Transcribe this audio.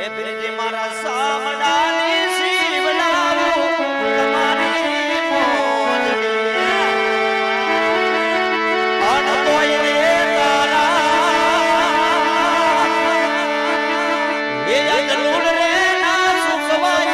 એ પીરજી મારા સામડાની શિવલાવું તમારી મોજડી અન તોય રે તારા એ અજલુડ રે ના સુખવાય